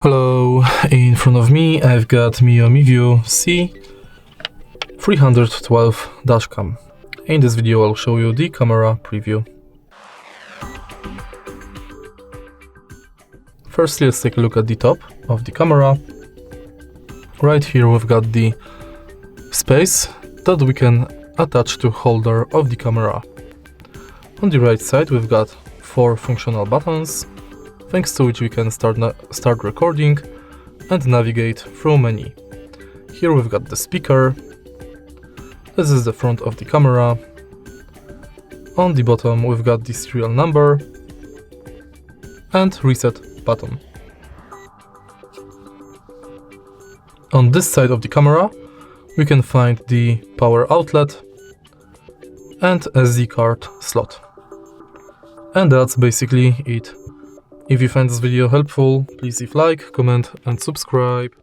Hello, in front of me I've got Mio MiVue C312 dashcam. In this video I'll show you the camera preview. Firstly, let's take a look at the top of the camera. Right here we've got the space that we can attach to holder of the camera. On the right side we've got 4 functional buttons, thanks to which we can start recording and navigate through menu. Here we've got the speaker. This is the front of the camera. On the bottom we've got the serial number and reset button. On this side of the camera we can find the power outlet and SD card slot. And that's basically it. If you find this video helpful, please leave like, comment and subscribe.